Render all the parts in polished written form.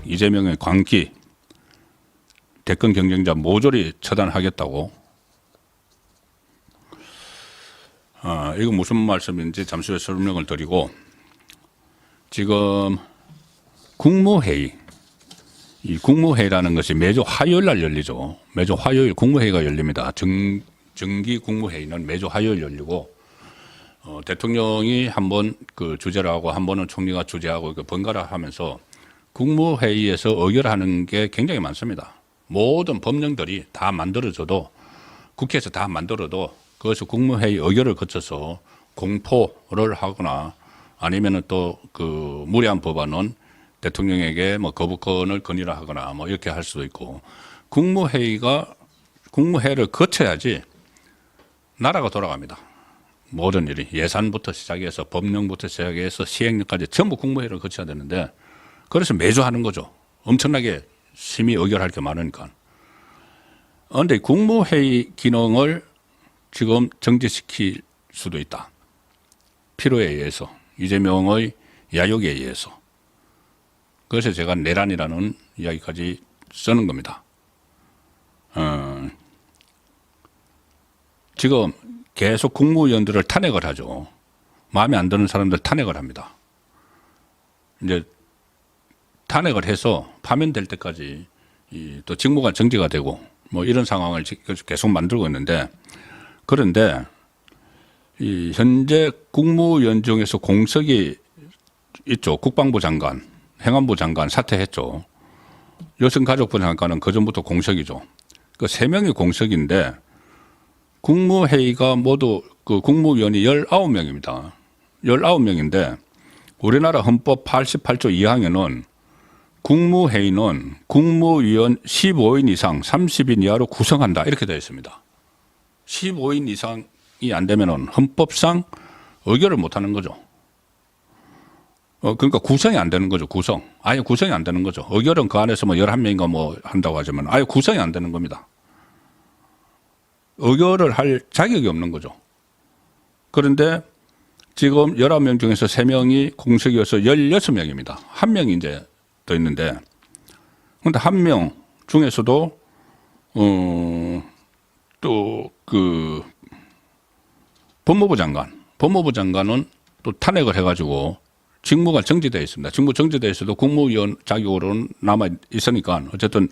이재명의 광기, 대권 경쟁자 모조리 처단하겠다고. 이거 무슨 말씀인지 잠시 후에 설명을 드리고, 지금 국무회의, 이 국무회의라는 것이 매주 화요일 날 열리죠. 매주 화요일 국무회의가 열립니다. 정기 국무회의는 매주 화요일 열리고, 대통령이 한 번 그 주재를 하고 한 번은 총리가 주재하고 번갈아 하면서 국무회의에서 의결하는 게 굉장히 많습니다. 모든 법령들이 다 만들어져도, 국회에서 다 만들어도 그것을 국무회의 의결을 거쳐서 공포를 하거나 아니면은 또 그 무리한 법안은 대통령에게 뭐 거부권을 건의를 하거나 뭐 이렇게 할 수도 있고, 국무회의를 거쳐야지 나라가 돌아갑니다. 모든 일이 예산부터 시작해서 법령부터 시작해서 시행령까지 전부 국무회의를 거쳐야 되는데, 그래서 매주 하는 거죠. 엄청나게 심의 의결할 게 많으니까. 그런데 국무회의 기능을 지금 정지시킬 수도 있다. 필요에 의해서, 이재명의 야욕에 의해서. 그래서 제가 내란이라는 이야기까지 쓰는 겁니다. 지금 계속 국무위원들을 탄핵을 하죠. 마음에 안 드는 사람들 탄핵을 합니다. 이제 탄핵을 해서 파면될 때까지 또 직무가 정지가 되고 뭐 이런 상황을 계속 만들고 있는데, 그런데 이 현재 국무위원 중에서 공석이 있죠. 국방부 장관, 행안부 장관 사퇴했죠. 여성가족부 장관은 그전부터 공석이죠. 그 세 명이 공석인데, 국무회의가 모두 그 국무위원이 19명입니다. 19명인데 우리나라 헌법 88조 2항에는 국무회의는 국무위원 15인 이상 30인 이하로 구성한다 이렇게 되어 있습니다. 15인 이상이 안 되면은 헌법상 의결을 못 하는 거죠. 그러니까 구성이 안 되는 거죠. 아예 구성이 안 되는 거죠. 의결은 그 안에서 뭐 11명인가 뭐 한다고 하지만 아예 구성이 안 되는 겁니다. 의결을 할 자격이 없는 거죠. 그런데 지금 19명 중에서 3명이 공석이어서 16명입니다. 1명이 이제 더 있는데, 근데 1명 중에서도 또 그 법무부 장관은 또 탄핵을 해가지고 직무가 정지되어 있습니다. 직무 정지되어 있어도 국무위원 자격으로는 남아 있으니까 어쨌든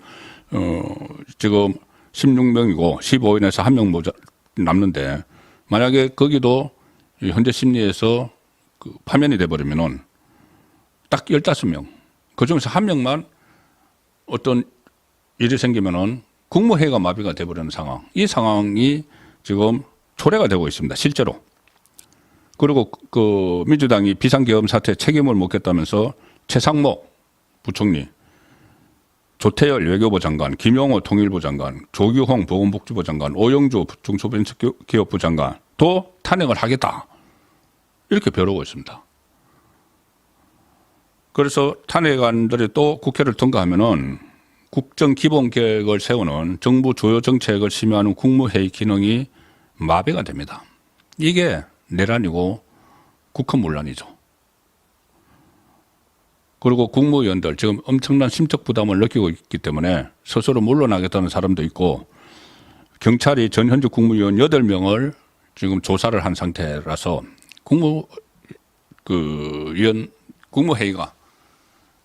지금 16명이고 15인에서 1명 남는데, 만약에 거기도 현재 심리에서 그 파면이 돼버리면은 딱 15명, 그 중에서 1명만 어떤 일이 생기면은 국무회의가 마비가 돼버리는 상황, 이 상황이 지금 초래가 되고 있습니다. 실제로. 그리고 그 민주당이 비상계엄 사태 책임을 묻겠다면서 최상목 부총리, 조태열 외교부 장관, 김용호 통일부 장관, 조규홍 보건복지부 장관, 오영주 중소벤처기업부 장관도 탄핵을 하겠다 이렇게 벼르고 있습니다. 그래서 탄핵안들이 또 국회를 통과하면은 국정기본계획을 세우는 정부 주요 정책을 심의하는 국무회의 기능이 마비가 됩니다. 이게 내란이고 국헌문란이죠. 그리고 국무위원들 지금 엄청난 심적 부담을 느끼고 있기 때문에 스스로 물러나겠다는 사람도 있고, 경찰이 전 현직 국무위원 8명을 지금 조사를 한 상태라서 국무회의가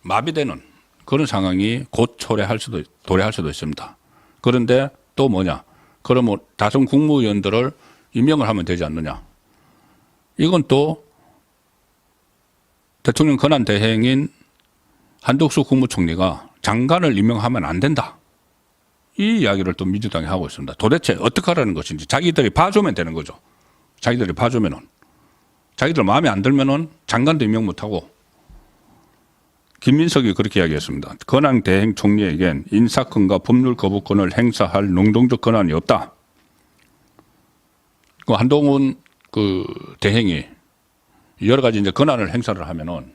마비되는 그런 상황이 곧 도래할 수도 있습니다. 그런데 또 뭐냐? 그러면 다선 국무위원들을 임명을 하면 되지 않느냐? 이건 또 대통령 권한 대행인 한덕수 국무총리가 장관을 임명하면 안 된다, 이 이야기를 또 민주당이 하고 있습니다. 도대체 어떻게 하라는 것인지 자기들이 봐주면 되는 거죠. 자기들이 봐주면은, 자기들 마음에 안 들면은 장관도 임명 못하고. 김민석이 그렇게 이야기했습니다. 권한 대행 총리에겐 인사권과 법률 거부권을 행사할 능동적 권한이 없다. 그 한동훈 그 대행이 여러 가지 이제 권한을 행사를 하면은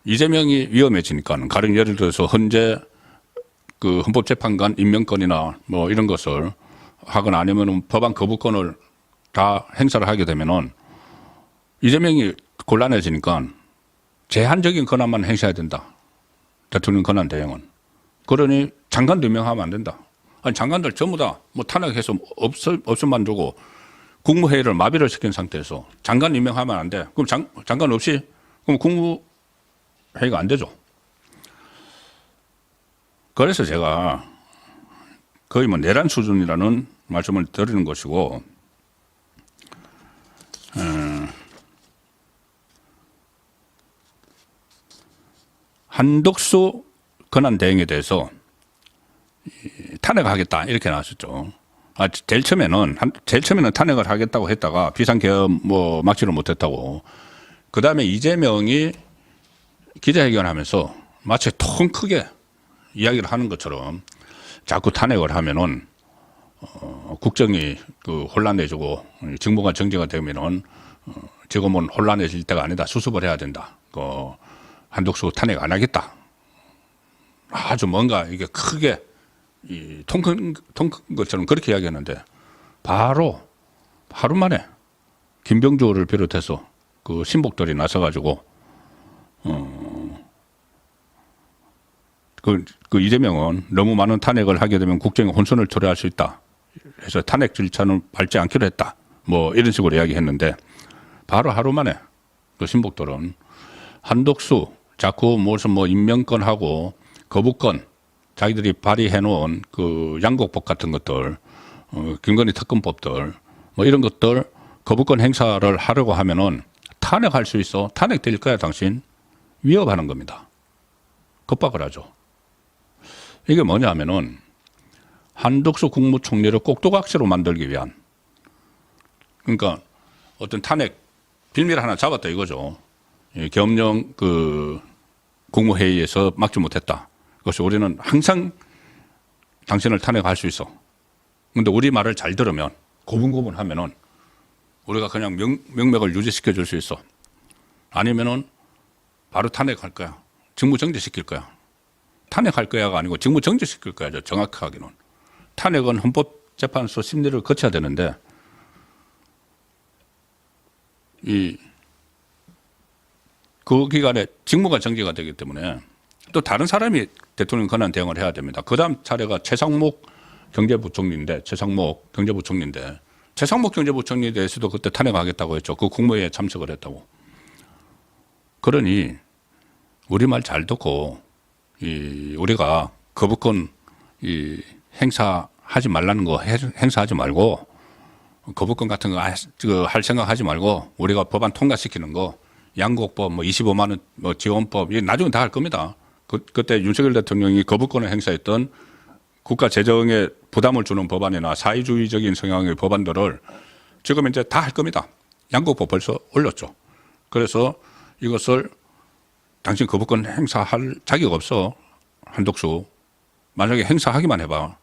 이재명이 위험해지니까, 가령 예를 들어서 현재 그 헌법재판관 임명권이나 뭐 이런 것을 하거나 아니면은 법안 거부권을 다 행사를 하게 되면은 이재명이 곤란해지니까 제한적인 권한만 행사해야 된다. 대통령 권한 대행은. 그러니 장관도 임명하면 안 된다. 아니 장관들 전부 다 뭐 탄핵해서 없음만 두고 국무회의를 마비를 시킨 상태에서 장관 임명하면 안 돼. 그럼 장관 없이 그럼 국무회의가 안 되죠. 그래서 제가 거의 뭐 내란 수준이라는 말씀을 드리는 것이고, 한덕수 권한 대행에 대해서 탄핵하겠다 이렇게 나왔었죠. 제일 처음에는 탄핵을 하겠다고 했다가 비상계엄 뭐 막지를 못했다고. 그 다음에 이재명이 기자회견하면서 마치 통 크게 이야기를 하는 것처럼 자꾸 탄핵을 하면은 국정이 혼란해지고 직무가 정지가 되면은 지금은 혼란해질 때가 아니다. 수습을 해야 된다. 한덕수 탄핵 안 하겠다. 아주 뭔가 이게 크게 통 큰 것처럼 그렇게 이야기했는데 바로 하루 만에 김병주를 비롯해서 그 신복들이 나서가지고 그 이재명은 너무 많은 탄핵을 하게 되면 국정에 혼선을 초래할 수 있다. 그래서 탄핵 절차는 밟지 않기로 했다. 뭐 이런 식으로 이야기했는데 바로 하루 만에 그 신복들은 한덕수 자꾸 무슨 뭐 임명권하고 거부권 자기들이 발의해 놓은 그 양곡법 같은 것들, 김건희 특검법들 뭐 이런 것들 거부권 행사를 하려고 하면은 탄핵할 수 있어. 탄핵될 거야 당신. 위협하는 겁니다. 겁박을 하죠. 이게 뭐냐 하면은 한덕수 국무총리를 꼭두각시로 만들기 위한, 그러니까 어떤 탄핵 빌미를 하나 잡았다 이거죠. 계엄령 국무회의에서 막지 못했다. 그것이 우리는 항상 당신을 탄핵할 수 있어. 근데 우리 말을 잘 들으면 고분고분하면은 우리가 그냥 명맥을 유지시켜 줄 수 있어. 아니면은 바로 탄핵할 거야. 직무정지시킬 거야. 탄핵할 거야가 아니고 직무정지시킬 거야. 정확하게는. 탄핵은 헌법재판소 심리를 거쳐야 되는데 그 기간에 직무가 정지가 되기 때문에 또 다른 사람이 대통령 권한 대행을 해야 됩니다. 그 다음 차례가 최상목 경제부총리인데 최상목 경제부총리에 대해서도 그때 탄핵하겠다고 했죠. 그 국무회의에 참석을 했다고. 그러니 우리 말 잘 듣고 우리가 거부권 행사하지 말라는 거 행사하지 말고 거부권 같은 거 할 생각하지 말고 우리가 법안 통과시키는 거 양곡법 뭐 25만 원 뭐 지원법 이게 나중에 다 할 겁니다. 그때 윤석열 대통령이 거부권을 행사했던 국가 재정에 부담을 주는 법안이나 사회주의적인 성향의 법안들을 지금 이제 다 할 겁니다. 양곡법 벌써 올렸죠. 그래서 이것을 당신 거부권 행사할 자격 없어. 한덕수. 만약에 행사하기만 해봐.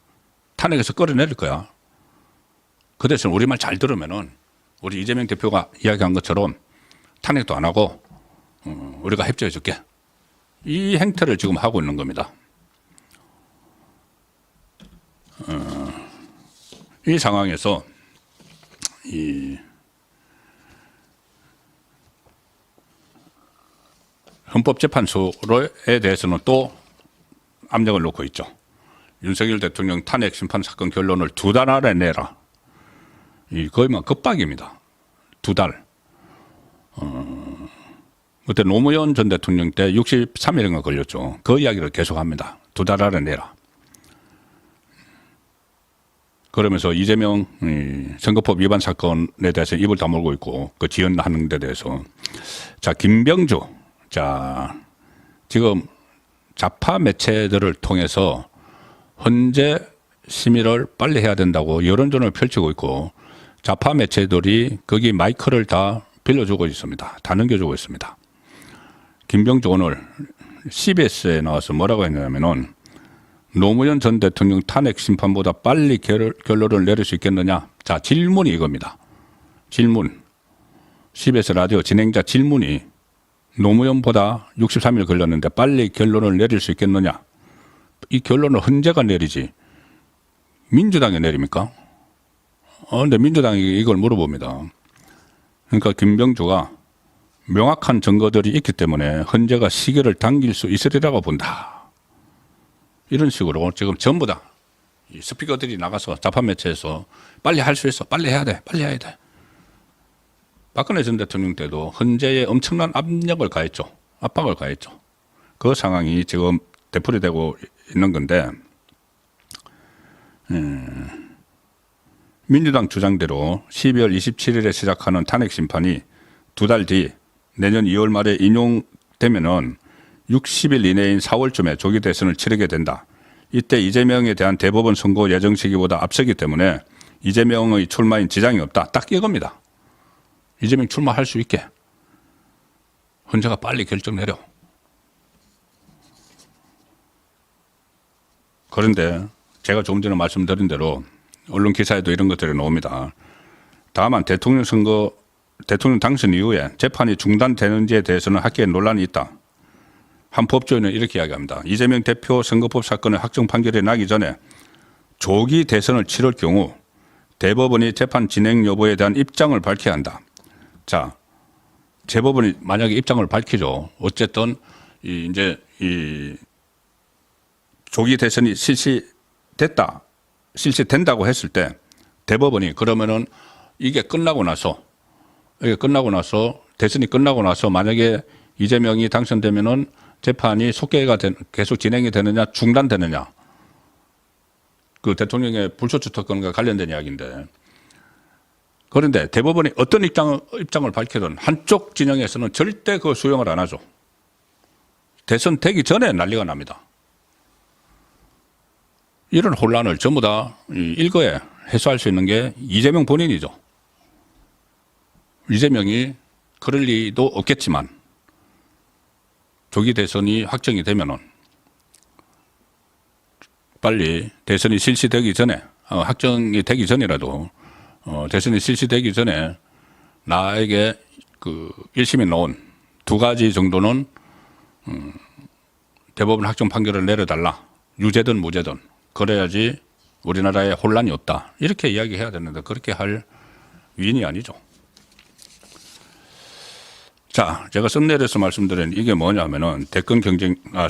탄핵에서 끌어내릴 거야. 그 대신 우리 말 잘 들으면은 우리 이재명 대표가 이야기한 것처럼 탄핵도 안 하고 우리가 협조해 줄게. 이 행태를 지금 하고 있는 겁니다. 이 상황에서 헌법재판소에 대해서는 또 압력을 놓고 있죠. 윤석열 대통령 탄핵 심판 사건 결론을 2달 안에 내라. 거의 뭐 급박입니다. 2달. 그때 노무현 전 대통령 때 63일인가 걸렸죠. 그 이야기를 계속합니다. 2달 안에 내라. 그러면서 이재명 선거법 위반 사건에 대해서 입을 다물고 있고 그 지연하는 데 대해서 자 김병주 자 지금 좌파 매체들을 통해서 헌재 심의를 빨리 해야 된다고 여론전을 펼치고 있고 좌파 매체들이 거기 마이크를 다 빌려주고 있습니다. 다 넘겨주고 있습니다. 김병주 오늘 CBS에 나와서 뭐라고 했냐면은 노무현 전 대통령 탄핵 심판보다 빨리 결론을 내릴 수 있겠느냐. 자, 질문이 이겁니다. 질문. CBS 라디오 진행자 질문이 노무현보다 63일 걸렸는데 빨리 결론을 내릴 수 있겠느냐. 이 결론을 헌재가 내리지 민주당이 내립니까? 근데 민주당이 이걸 물어봅니다. 그러니까 김병주가 명확한 증거들이 있기 때문에 헌재가 시기를 당길 수 있으리라고 본다. 이런 식으로 지금 전부 다 이 스피커들이 나가서 자판 매체에서 빨리 할 수 있어. 빨리 해야 돼. 빨리 해야 돼. 박근혜 전 대통령 때도 헌재에 엄청난 압력을 가했죠. 압박을 가했죠. 그 상황이 지금 되풀이되고 있는 건데 민주당 주장대로 12월 27일에 시작하는 탄핵 심판이 두 달 뒤 내년 2월 말에 인용되면은 60일 이내인 4월쯤에 조기 대선을 치르게 된다. 이때 이재명에 대한 대법원 선고 예정 시기보다 앞서기 때문에 이재명의 출마인 지장이 없다. 딱 이겁니다. 이재명 출마할 수 있게 헌재가 빨리 결정 내려. 그런데 제가 조금 전에 말씀드린 대로 언론 기사에도 이런 것들이 나옵니다. 다만 대통령 당선 이후에 재판이 중단되는지에 대해서는 학계에 논란이 있다. 한 법조인은 이렇게 이야기합니다. 이재명 대표 선거법 사건의 확정 판결이 나기 전에 조기 대선을 치를 경우 대법원이 재판 진행 여부에 대한 입장을 밝혀야 한다. 자, 재법원이 만약에 입장을 밝히죠. 어쨌든 이제 조기 대선이 실시된다고 했을 때 대법원이 그러면은 이게 끝나고 나서 대선이 끝나고 나서 만약에 이재명이 당선되면은 재판이 속개가 계속 진행이 되느냐 중단되느냐, 그 대통령의 불소추 특권과 관련된 이야기인데, 그런데 대법원이 어떤 입장을 밝히든 한쪽 진영에서는 절대 그 수용을 안 하죠. 대선 되기 전에 난리가 납니다. 이런 혼란을 전부 다 일거에 해소할 수 있는 게 이재명 본인이죠. 이재명이 그럴 리도 없겠지만 조기 대선이 확정이 되면은 빨리 대선이 실시되기 전에, 확정이 되기 전이라도 대선이 실시되기 전에 나에게 그 1심이 나온 두 가지 정도는 대법원 확정 판결을 내려달라. 유죄든 무죄든. 그래야지 우리나라에 혼란이 없다. 이렇게 이야기해야 되는데 그렇게 할 위인이 아니죠. 자, 제가 썸네일에서 말씀드린 이게 뭐냐면은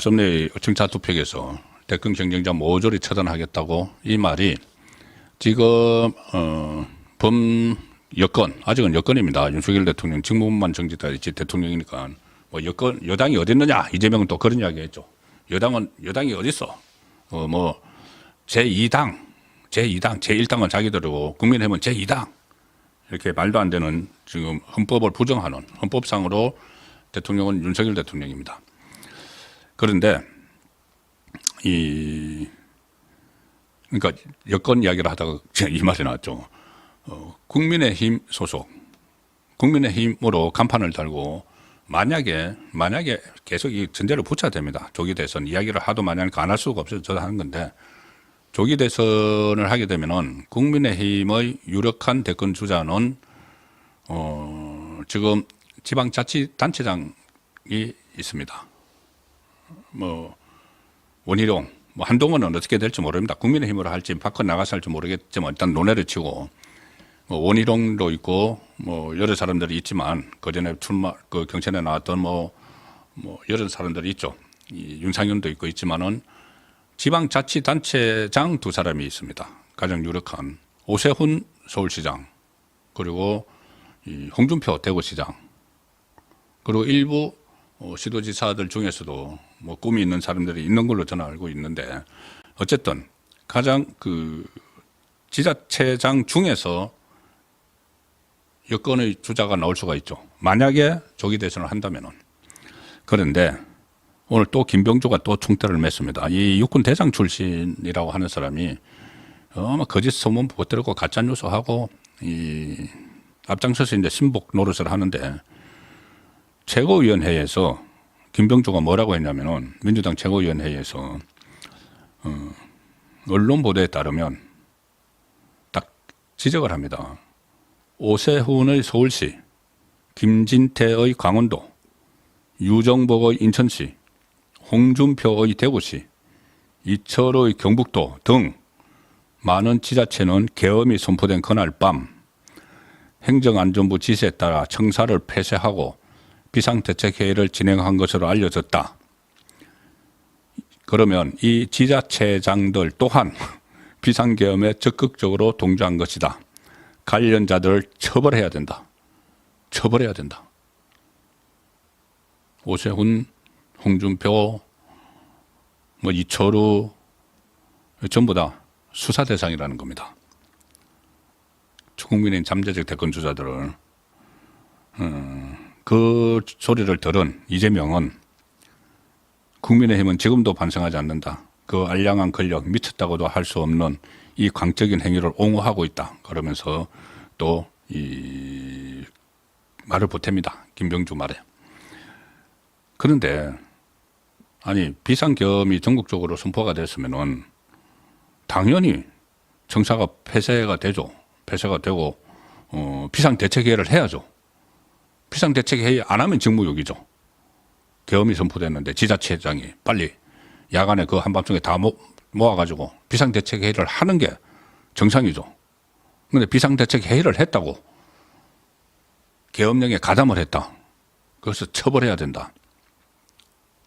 썸네일 청차 투표에서 대권 경쟁자 모조리 처단하겠다고, 이 말이 지금 여권, 아직은 여권입니다. 윤석열 대통령 직무만 정지돼 있지 대통령이니까 뭐 여당이 어디 있느냐, 이재명은 또 그런 이야기했죠. 여당이 어디 있어? 뭐 제2당, 제1당은 자기들이고 국민의힘은 제2당. 이렇게 말도 안 되는 지금 헌법을 부정하는, 헌법상으로 대통령은 윤석열 대통령입니다. 그런데 그러니까 여권 이야기를 하다가 이 말이 나왔죠. 국민의힘 소속, 국민의힘으로 간판을 달고 만약에 계속 이 전제를 붙여야 됩니다. 조기 대선 이야기를 하도 많이 하니까 안 할 수가 없어서 저도 하는 건데, 조기 대선을 하게 되면은 국민의힘의 유력한 대권 주자는 지금 지방자치단체장이 있습니다. 뭐 원희룡, 뭐 한동훈은 어떻게 될지 모릅니다. 국민의힘으로 할지 밖으로 나가서 할지 모르겠지만 일단 논외를 치고, 뭐 원희룡도 있고 뭐 여러 사람들이 있지만 그전에 그 경선에 나왔던 뭐 여러 사람들이 있죠. 윤상현도 있고 있지만은 지방자치단체장 두 사람이 있습니다. 가장 유력한 오세훈 서울시장, 그리고 홍준표 대구시장, 그리고 일부 시도지사들 중에서도 뭐 꿈이 있는 사람들이 있는 걸로 저는 알고 있는데, 어쨌든 가장 그 지자체장 중에서 여권의 주자가 나올 수가 있죠. 만약에 조기 대선을 한다면은. 그런데 오늘 또 김병조가 또 총대를 맸습니다. 이 육군 대장 출신이라고 하는 사람이 거짓 소문 퍼뜨리고 가짜 뉴스하고 앞장서서 이제 신복 노릇을 하는데, 최고위원회에서 김병조가 뭐라고 했냐면은, 민주당 최고위원회에서 언론 보도에 따르면 딱 지적을 합니다. 오세훈의 서울시, 김진태의 강원도, 유정복의 인천시, 홍준표의 대구시, 이철의 경북도 등 많은 지자체는 계엄이 선포된 그날 밤 행정안전부 지시에 따라 청사를 폐쇄하고 비상대책회의를 진행한 것으로 알려졌다. 그러면 이 지자체장들 또한 비상계엄에 적극적으로 동조한 것이다. 관련자들을 처벌해야 된다. 처벌해야 된다. 오세훈, 홍준표, 뭐 이철우 전부 다 수사 대상이라는 겁니다. 국민의힘 잠재적 대권 주자들을 그 소리를 들은 이재명은 국민의힘은 지금도 반성하지 않는다. 그 알량한 권력 미쳤다고도 할 수 없는 이 광적인 행위를 옹호하고 있다. 그러면서 또 이 말을 보탭니다. 김병주 말에. 그런데 아니 비상계엄이 전국적으로 선포가 됐으면은 당연히 청사가 폐쇄가 되죠. 폐쇄가 되고 비상대책회의를 해야죠. 비상대책회의 안 하면 직무유기죠. 계엄이 선포됐는데 지자체장이 빨리 야간에 그 한밤중에 다 모아가지고 비상대책회의를 하는 게 정상이죠. 그런데 비상대책회의를 했다고 계엄령에 가담을 했다. 그래서 처벌해야 된다.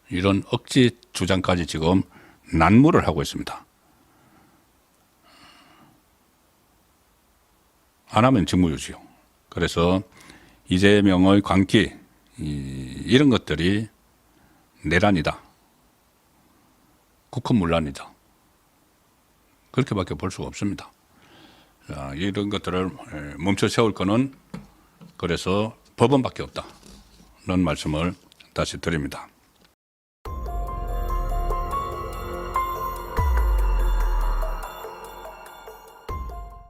이런 억지 주장까지 지금 난무를 하고 있습니다. 안 하면 직무유지요. 그래서 이재명의 광기 이런 것들이 내란이다. 국헌문란이다. 그렇게밖에 볼 수가 없습니다. 자, 이런 것들을 멈춰 세울 거는 그래서 법원밖에 없다는 말씀을 다시 드립니다.